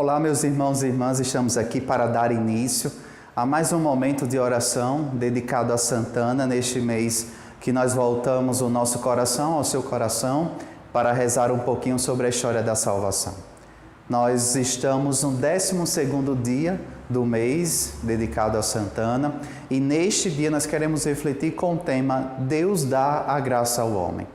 Olá, meus irmãos e irmãs, estamos aqui para dar início a mais um momento de oração dedicado a Santana, neste mês que nós voltamos o nosso coração ao seu coração para rezar um pouquinho sobre a história da salvação. Nós estamos no 12º dia do mês dedicado a Santana e neste dia nós queremos refletir com o tema Deus dá a graça ao homem.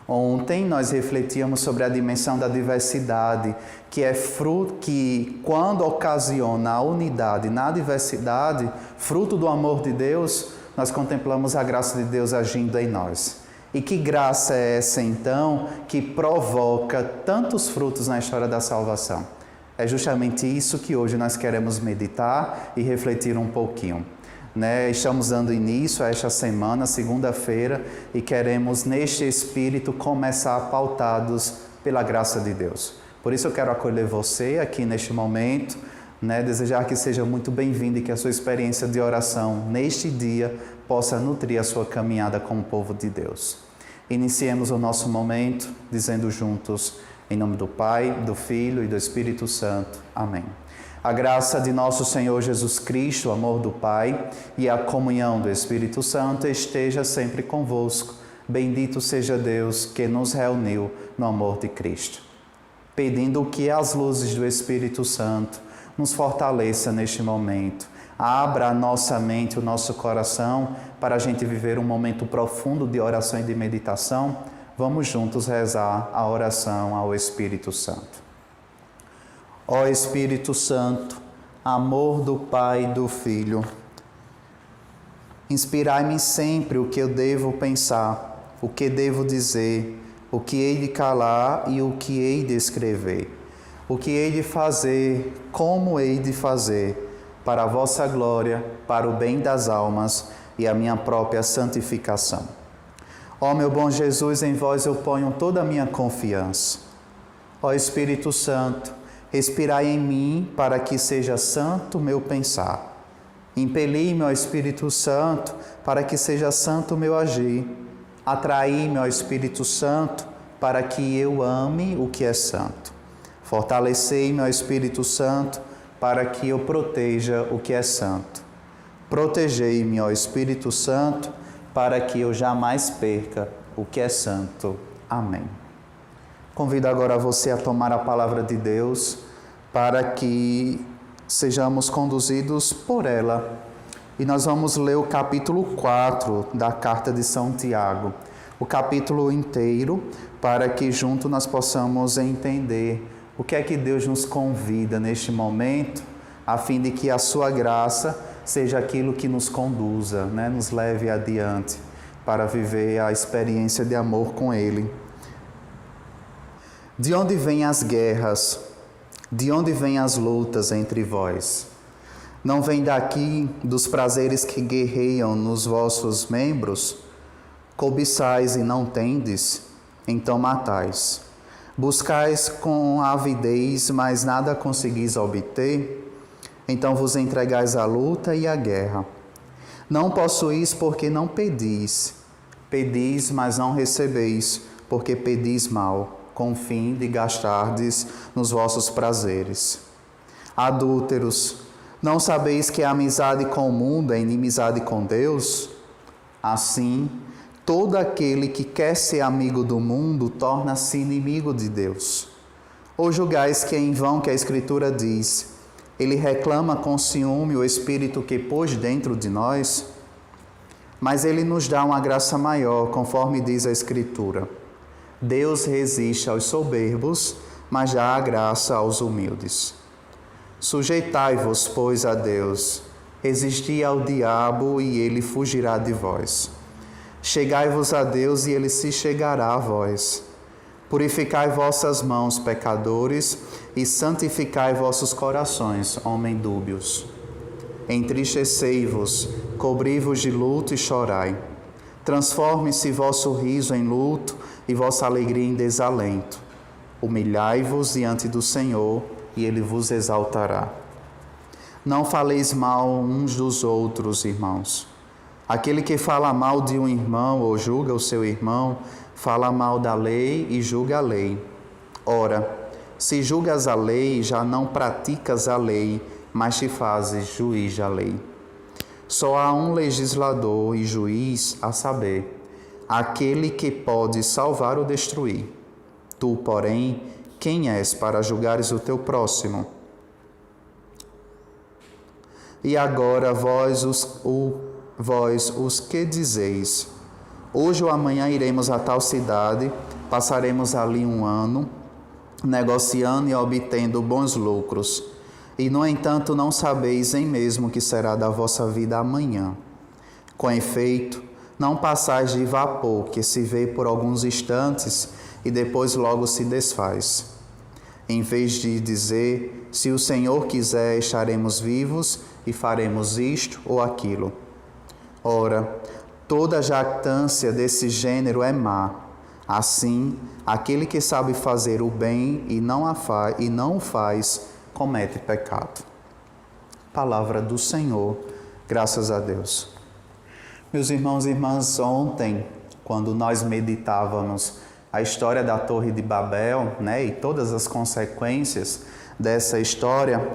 Ontem nós refletíamos sobre a dimensão da diversidade, que é fruto que, quando ocasiona a unidade na diversidade, fruto do amor de Deus, nós contemplamos a graça de Deus agindo em nós. E que graça é essa, então, que provoca tantos frutos na história da salvação? É justamente isso que hoje nós queremos meditar e refletir um pouquinho. Estamos dando início a esta semana, segunda-feira, e queremos, neste espírito, começar pautados pela graça de Deus. Por isso eu quero acolher você aqui neste momento, desejar que seja muito bem-vindo e que a sua experiência de oração neste dia possa nutrir a sua caminhada com o povo de Deus. Iniciemos o nosso momento dizendo juntos, em nome do Pai, do Filho e do Espírito Santo. Amém. A graça de nosso Senhor Jesus Cristo, o amor do Pai e a comunhão do Espírito Santo esteja sempre convosco. Bendito seja Deus que nos reuniu no amor de Cristo. Pedindo que as luzes do Espírito Santo nos fortaleça neste momento. Abra a nossa mente, o nosso coração, para a gente viver um momento profundo de oração e de meditação. Vamos juntos rezar a oração ao Espírito Santo. Ó Espírito Santo, amor do Pai e do Filho, inspirai-me sempre o que eu devo pensar, o que devo dizer, o que hei de calar e o que hei de escrever, o que hei de fazer, como hei de fazer, para a vossa glória, para o bem das almas e a minha própria santificação. Ó meu bom Jesus, em vós eu ponho toda a minha confiança. Ó Espírito Santo, respirai em mim para que seja santo o meu pensar. Impeli-me, ó Espírito Santo, para que seja santo o meu agir. Atraí-me, ó Espírito Santo, para que eu ame o que é santo. Fortalecei-me, ó Espírito Santo, para que eu proteja o que é santo. Protegei-me, ó Espírito Santo, para que eu jamais perca o que é santo. Amém. Convido agora você a tomar a palavra de Deus para que sejamos conduzidos por ela. E nós vamos ler o capítulo 4 da carta de São Tiago, o capítulo inteiro, para que junto nós possamos entender o que é que Deus nos convida neste momento, a fim de que a sua graça seja aquilo que nos conduza, nos leve adiante para viver a experiência de amor com Ele. De onde vêm as guerras? De onde vêm as lutas entre vós? Não vem daqui dos prazeres que guerreiam nos vossos membros? Cobiçais e não tendes? Então matais. Buscais com avidez, mas nada conseguis obter? Então vos entregais à luta e à guerra. Não possuís porque não pedis. Pedis, mas não recebeis, porque pedis mal, com o fim de gastardes nos vossos prazeres. Adúlteros, não sabeis que a amizade com o mundo é inimizade com Deus? Assim, todo aquele que quer ser amigo do mundo torna-se inimigo de Deus. Ou julgais que é em vão que a Escritura diz, ele reclama com ciúme o Espírito que pôs dentro de nós? Mas ele nos dá uma graça maior, conforme diz a Escritura. Deus resiste aos soberbos, mas dá a graça aos humildes. Sujeitai-vos, pois, a Deus, resisti ao diabo e ele fugirá de vós. Chegai-vos a Deus e ele se chegará a vós. Purificai vossas mãos, pecadores, e santificai vossos corações, homens dúbios. Entristecei-vos, cobri-vos de luto e chorai. Transforme-se vosso riso em luto e vossa alegria em desalento. Humilhai-vos diante do Senhor e Ele vos exaltará. Não faleis mal uns dos outros, irmãos. Aquele que fala mal de um irmão ou julga o seu irmão, fala mal da lei e julga a lei. Ora, Se julgas a lei, já não praticas a lei, mas te fazes juiz da lei. Só há um legislador e juiz, a saber, aquele que pode salvar ou destruir. Tu, porém, quem és para julgares o teu próximo? E agora vós os que dizeis, hoje ou amanhã iremos a tal cidade, passaremos ali um ano, negociando e obtendo bons lucros. E, no entanto, não sabeis em mesmo que será da vossa vida amanhã. Com efeito, não passais de vapor que se vê por alguns instantes e depois logo se desfaz. Em vez de dizer, se o Senhor quiser, estaremos vivos e faremos isto ou aquilo. Ora, toda jactância desse gênero é má. Assim, aquele que sabe fazer o bem e não o faz, comete pecado. Palavra do Senhor, graças a Deus. Meus irmãos e irmãs, ontem, quando nós meditávamos a história da Torre de Babel, e todas as consequências dessa história,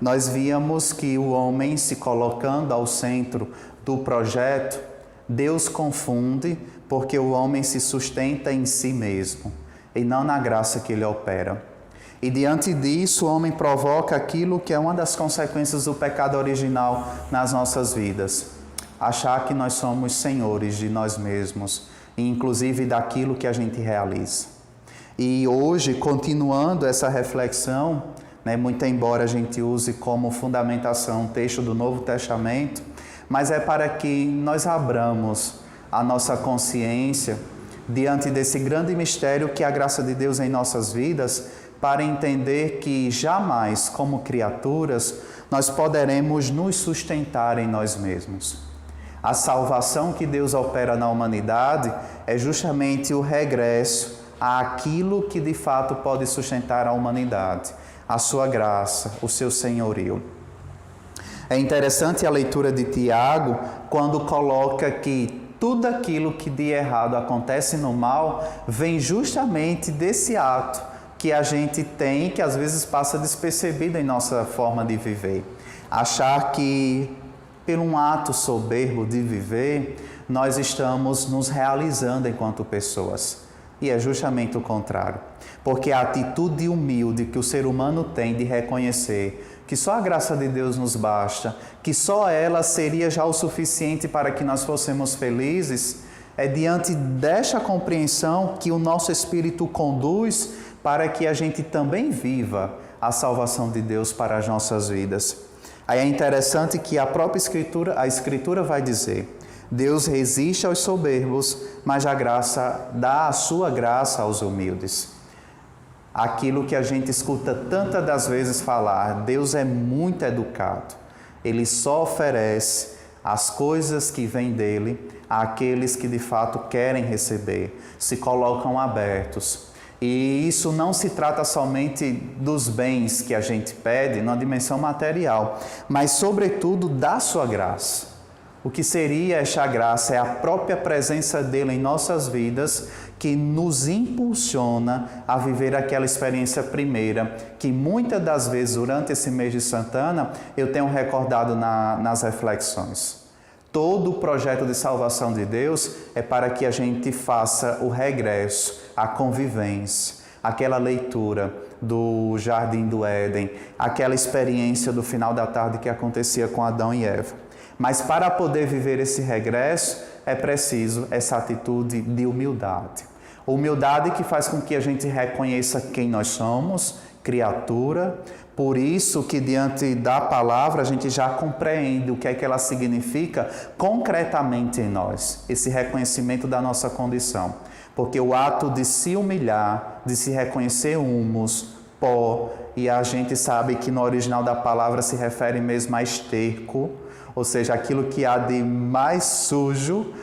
nós víamos que o homem se colocando ao centro do projeto, Deus confunde porque o homem se sustenta em si mesmo e não na graça que ele opera. E diante disso, o homem provoca aquilo que é uma das consequências do pecado original nas nossas vidas. Achar que nós somos senhores de nós mesmos, e inclusive daquilo que a gente realiza. E hoje, continuando essa reflexão, muito embora a gente use como fundamentação o texto do Novo Testamento, mas é para que nós abramos a nossa consciência diante desse grande mistério que é a graça de Deus em nossas vidas, para entender que jamais, como criaturas, nós poderemos nos sustentar em nós mesmos. A salvação que Deus opera na humanidade é justamente o regresso àquilo que de fato pode sustentar a humanidade, a sua graça, o seu senhorio. É interessante a leitura de Tiago quando coloca que tudo aquilo que de errado acontece no mal vem justamente desse ato que a gente tem, que às vezes passa despercebido em nossa forma de viver. Achar que, por um ato soberbo de viver, nós estamos nos realizando enquanto pessoas. E é justamente o contrário. Porque a atitude humilde que o ser humano tem de reconhecer que só a graça de Deus nos basta, que só ela seria já o suficiente para que nós fôssemos felizes, é diante desta compreensão que o nosso espírito conduz para que a gente também viva a salvação de Deus para as nossas vidas. Aí é interessante que a própria Escritura vai dizer: Deus resiste aos soberbos, mas dá a sua graça aos humildes. Aquilo que a gente escuta tantas das vezes falar, Deus é muito educado. Ele só oferece as coisas que vêm dele àqueles que de fato querem receber, se colocam abertos. E isso não se trata somente dos bens que a gente pede na dimensão material, mas sobretudo da sua graça. O que seria esta graça é a própria presença dele em nossas vidas que nos impulsiona a viver aquela experiência primeira, que muitas das vezes durante esse mês de Santana eu tenho recordado nas reflexões. Todo o projeto de salvação de Deus é para que a gente faça o regresso, a convivência, aquela leitura do Jardim do Éden, aquela experiência do final da tarde que acontecia com Adão e Eva. Mas para poder viver esse regresso, é preciso essa atitude de humildade. Humildade que faz com que a gente reconheça quem nós somos, criatura. Por isso que diante da palavra a gente já compreende o que é que ela significa concretamente em nós. Esse reconhecimento da nossa condição. Porque o ato de se humilhar, de se reconhecer humus, pó, e a gente sabe que no original da palavra se refere mesmo a esterco, ou seja, aquilo que há de mais sujo,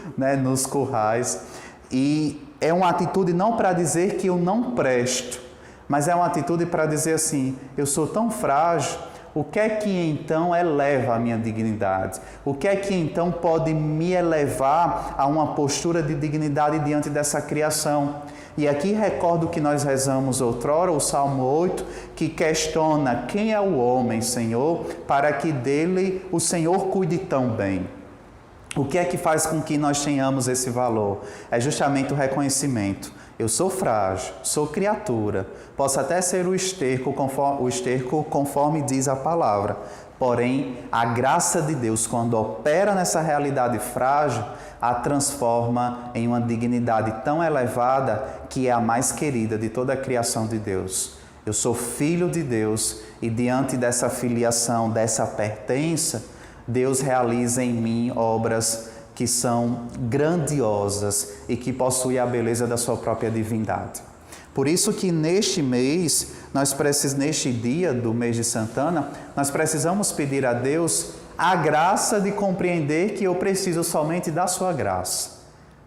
nos currais. E é uma atitude não para dizer que eu não presto, mas é uma atitude para dizer assim: eu sou tão frágil, o que é que então eleva a minha dignidade? O que é que então pode me elevar a uma postura de dignidade diante dessa criação? E aqui recordo que nós rezamos outrora, o Salmo 8, que questiona quem é o homem, Senhor, para que dele o Senhor cuide tão bem. O que é que faz com que nós tenhamos esse valor? É justamente o reconhecimento. Eu sou frágil, sou criatura, posso até ser o esterco conforme diz a palavra. Porém, a graça de Deus, quando opera nessa realidade frágil, a transforma em uma dignidade tão elevada que é a mais querida de toda a criação de Deus. Eu sou filho de Deus e diante dessa filiação, dessa pertença, Deus realiza em mim obras que são grandiosas e que possuem a beleza da sua própria divindade. Por isso que neste mês, neste dia do mês de Santana, nós precisamos pedir a Deus a graça de compreender que eu preciso somente da sua graça.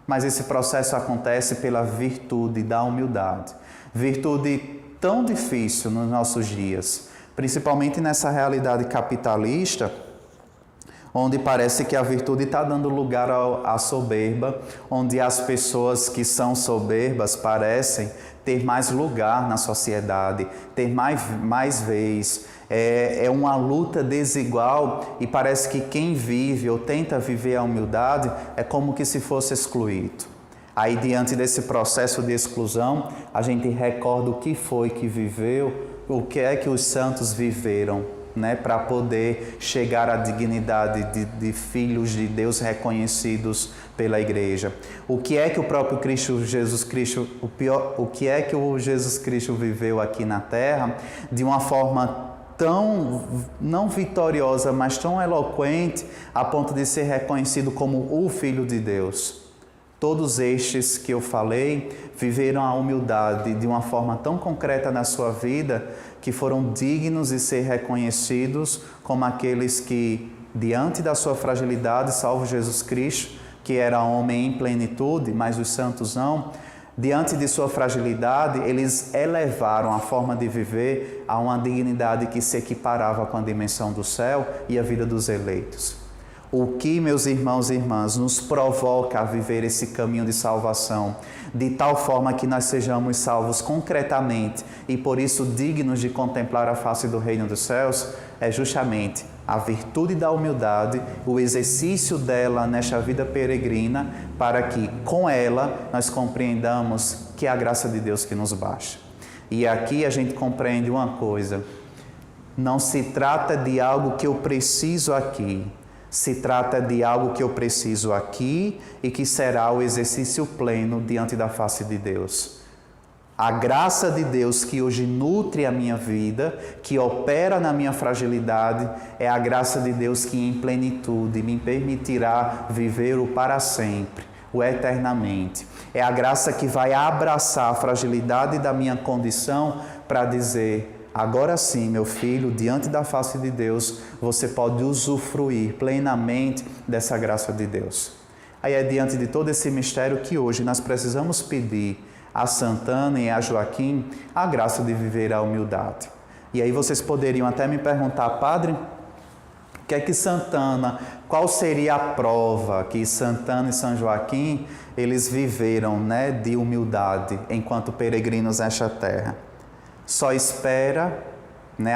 Mas esse processo acontece pela virtude da humildade. Virtude tão difícil nos nossos dias, principalmente nessa realidade capitalista, onde parece que a virtude está dando lugar à soberba, onde as pessoas que são soberbas parecem ter mais lugar na sociedade, ter mais vez. É uma luta desigual e parece que quem vive ou tenta viver a humildade é como que se fosse excluído. Aí, diante desse processo de exclusão, a gente recorda o que foi que viveu, o que é que os santos viveram, para poder chegar à dignidade de filhos de Deus reconhecidos pela Igreja. O que é que o próprio Jesus Cristo viveu aqui na Terra de uma forma tão, não vitoriosa, mas tão eloquente, a ponto de ser reconhecido como o Filho de Deus. Todos estes que eu falei viveram a humildade de uma forma tão concreta na sua vida que foram dignos de ser reconhecidos como aqueles que, diante da sua fragilidade, salvo Jesus Cristo, que era homem em plenitude, mas os santos não, diante de sua fragilidade, eles elevaram a forma de viver a uma dignidade que se equiparava com a dimensão do céu e a vida dos eleitos. O que, meus irmãos e irmãs, nos provoca a viver esse caminho de salvação, de tal forma que nós sejamos salvos concretamente e por isso dignos de contemplar a face do reino dos céus, é justamente a virtude da humildade, o exercício dela nesta vida peregrina, para que com ela nós compreendamos que é a graça de Deus que nos basta. E aqui a gente compreende uma coisa: não se trata de algo que eu preciso aqui, se trata de algo que eu preciso aqui e que será o exercício pleno diante da face de Deus. A graça de Deus que hoje nutre a minha vida, que opera na minha fragilidade, é a graça de Deus que em plenitude me permitirá viver o para sempre, o eternamente. É a graça que vai abraçar a fragilidade da minha condição para dizer: agora sim, meu filho, diante da face de Deus, você pode usufruir plenamente dessa graça de Deus. Aí é diante de todo esse mistério que hoje nós precisamos pedir a Santana e a Joaquim a graça de viver a humildade. E aí vocês poderiam até me perguntar: padre, o que é que Santana, qual seria a prova que Santana e São Joaquim, eles viveram, de humildade enquanto peregrinos nesta terra? Só espera,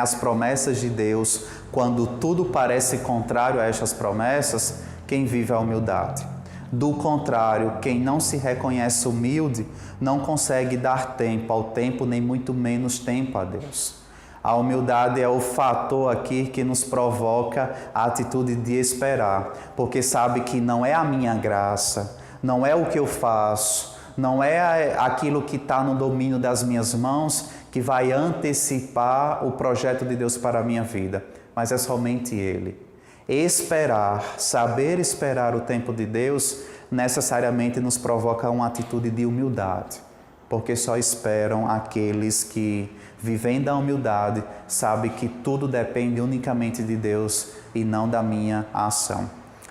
as promessas de Deus, quando tudo parece contrário a estas promessas, quem vive a humildade. Do contrário, quem não se reconhece humilde, não consegue dar tempo ao tempo, nem muito menos tempo a Deus. A humildade é o fator aqui que nos provoca a atitude de esperar, porque sabe que não é a minha graça, não é o que eu faço, não é aquilo que está no domínio das minhas mãos que vai antecipar o projeto de Deus para a minha vida, mas é somente Ele. Esperar, saber esperar o tempo de Deus, necessariamente nos provoca uma atitude de humildade, porque só esperam aqueles que, vivendo a humildade, sabem que tudo depende unicamente de Deus e não da minha ação.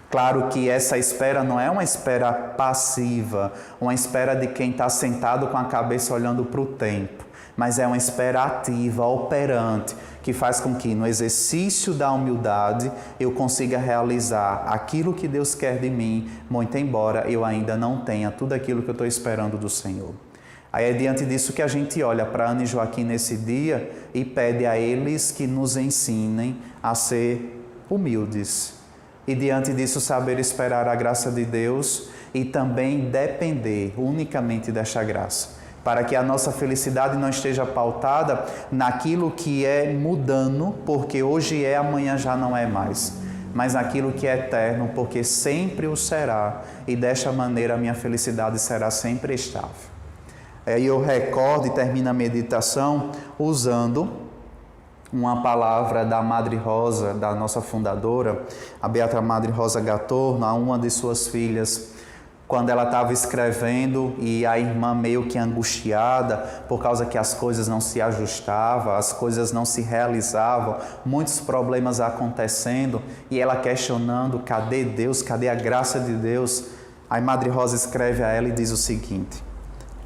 Claro que essa espera não é uma espera passiva, uma espera de quem está sentado com a cabeça olhando para o tempo, mas é uma espera ativa, operante, que faz com que no exercício da humildade eu consiga realizar aquilo que Deus quer de mim, muito embora eu ainda não tenha tudo aquilo que eu estou esperando do Senhor. Aí é diante disso que a gente olha para Ana e Joaquim nesse dia e pede a eles que nos ensinem a ser humildes. E diante disso saber esperar a graça de Deus e também depender unicamente desta graça. Para que a nossa felicidade não esteja pautada naquilo que é mudando, porque hoje é, amanhã já não é mais. Mas naquilo que é eterno, porque sempre o será. E desta maneira a minha felicidade será sempre estável. Aí eu recordo e termino a meditação usando uma palavra da Madre Rosa, da nossa fundadora, a Beata Madre Rosa Gatorno, a uma de suas filhas, quando ela estava escrevendo e a irmã meio que angustiada por causa que as coisas não se ajustavam, as coisas não se realizavam, muitos problemas acontecendo e ela questionando, cadê Deus, cadê a graça de Deus? Aí Madre Rosa escreve a ela e diz o seguinte: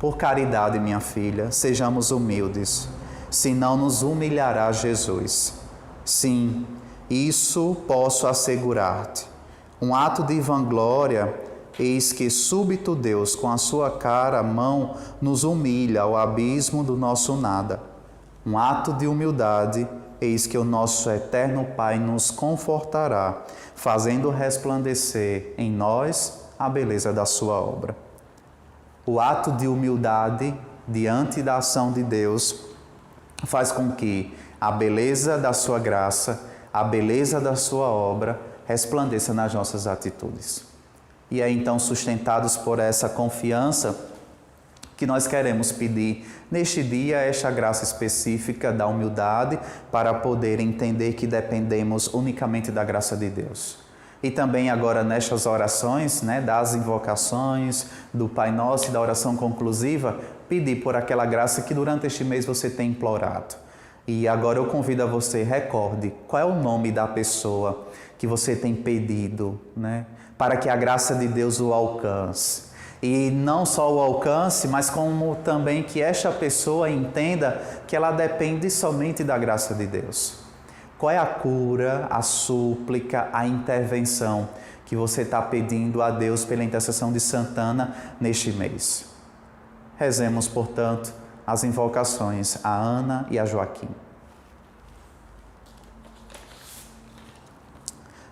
por caridade, minha filha, sejamos humildes, senão nos humilhará Jesus. Sim, isso posso assegurar-te. Um ato de vanglória, eis que súbito Deus, com a sua cara, mão, nos humilha ao abismo do nosso nada. Um ato de humildade, eis que o nosso eterno Pai nos confortará, fazendo resplandecer em nós a beleza da sua obra. O ato de humildade diante da ação de Deus faz com que a beleza da sua graça, a beleza da sua obra resplandeça nas nossas atitudes. E é então sustentados por essa confiança que nós queremos pedir neste dia esta graça específica da humildade para poder entender que dependemos unicamente da graça de Deus. E também agora nestas orações, das invocações, do Pai Nosso e da oração conclusiva, pedir por aquela graça que durante este mês você tem implorado. E agora eu convido a você, recorde qual é o nome da pessoa que você tem pedido, para que a graça de Deus o alcance. E não só o alcance, mas como também que esta pessoa entenda que ela depende somente da graça de Deus. Qual é a cura, a súplica, a intervenção que você está pedindo a Deus pela intercessão de Santana neste mês? Rezemos, portanto, as invocações a Ana e a Joaquim.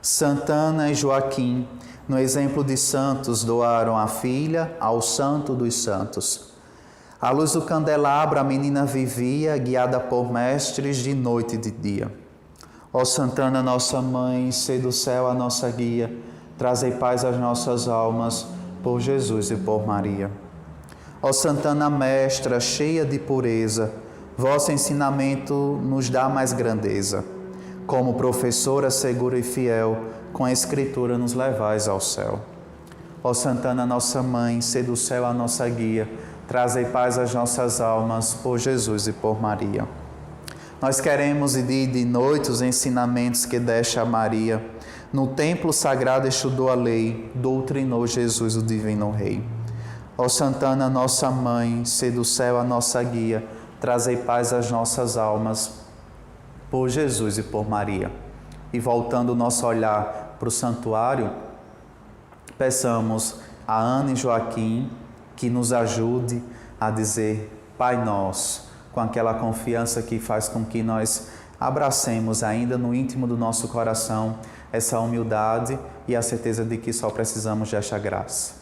Santana e Joaquim, no exemplo de santos, doaram a filha ao santo dos santos. À luz do candelabro, a menina vivia, guiada por mestres de noite e de dia. Ó Santana, nossa mãe, sê do céu a nossa guia, trazei paz às nossas almas, por Jesus e por Maria. Ó Santana mestra, cheia de pureza, vosso ensinamento nos dá mais grandeza. Como professora segura e fiel, com a Escritura nos levais ao céu. Ó Santana, nossa mãe, sê do céu a nossa guia, trazei paz às nossas almas, por Jesus e por Maria. Nós queremos e dia e de noite os ensinamentos que deste a Maria. No templo sagrado estudou a lei, doutrinou Jesus, o divino Rei. Ó Santana, nossa mãe, sê do céu a nossa guia, trazei paz às nossas almas, por Jesus e por Maria. E voltando o nosso olhar para o santuário, peçamos a Ana e Joaquim que nos ajude a dizer Pai Nosso, com aquela confiança que faz com que nós abracemos ainda no íntimo do nosso coração essa humildade e a certeza de que só precisamos desta graça.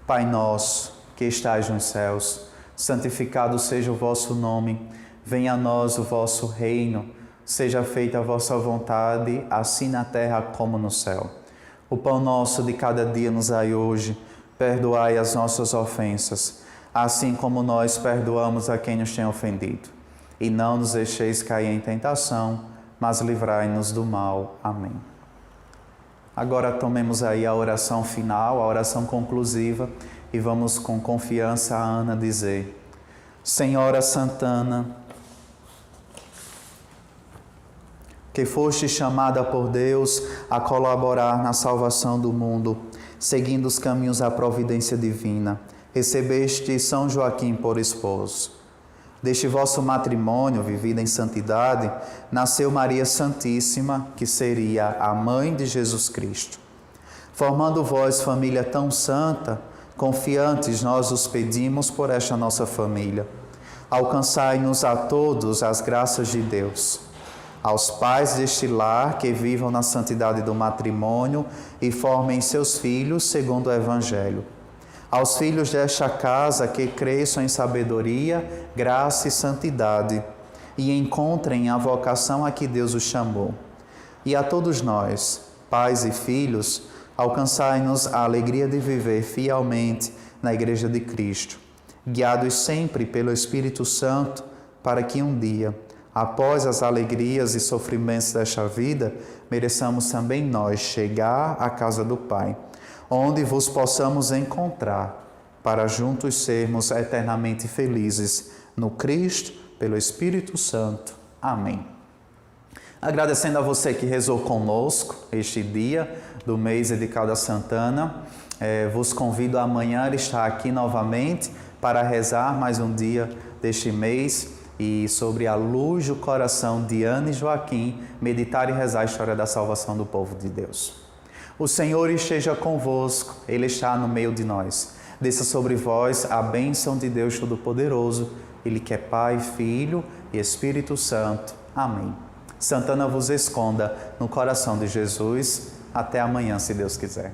Pai nosso, que estais nos céus, santificado seja o vosso nome, venha a nós o vosso reino, seja feita a vossa vontade, assim na terra como no céu. O pão nosso de cada dia nos dai hoje, perdoai as nossas ofensas, assim como nós perdoamos a quem nos tem ofendido. E não nos deixeis cair em tentação, mas livrai-nos do mal. Amém. Agora tomemos aí a oração final, a oração conclusiva, e vamos com confiança a Ana dizer: Senhora Santana, que foste chamada por Deus a colaborar na salvação do mundo, seguindo os caminhos da providência divina, recebeste São Joaquim por esposo. Deste vosso matrimônio, vivido em santidade, nasceu Maria Santíssima, que seria a mãe de Jesus Cristo. Formando vós família tão santa, Confiantes nós os pedimos por esta nossa família. Alcançai-nos a todos as graças de Deus. Aos pais deste lar que vivam na santidade do matrimônio e formem seus filhos segundo o Evangelho. Aos filhos desta casa que cresçam em sabedoria, graça e santidade e encontrem a vocação a que Deus os chamou. E a todos nós, pais e filhos, alcançai-nos a alegria de viver fielmente na Igreja de Cristo, guiados sempre pelo Espírito Santo, para que um dia, após as alegrias e sofrimentos desta vida, mereçamos também nós chegar à casa do Pai, onde vos possamos encontrar, para juntos sermos eternamente felizes no Cristo, pelo Espírito Santo. Amém. Agradecendo a você que rezou conosco este dia do mês dedicado a Santana, vos convido a amanhã a estar aqui novamente para rezar mais um dia deste mês e sobre a luz do coração de Ana e Joaquim, meditar e rezar a história da salvação do povo de Deus. O Senhor esteja convosco, Ele está no meio de nós. Desça sobre vós a bênção de Deus Todo-Poderoso, Ele que é Pai, Filho e Espírito Santo. Amém. Santana vos esconda no coração de Jesus. Até amanhã, se Deus quiser.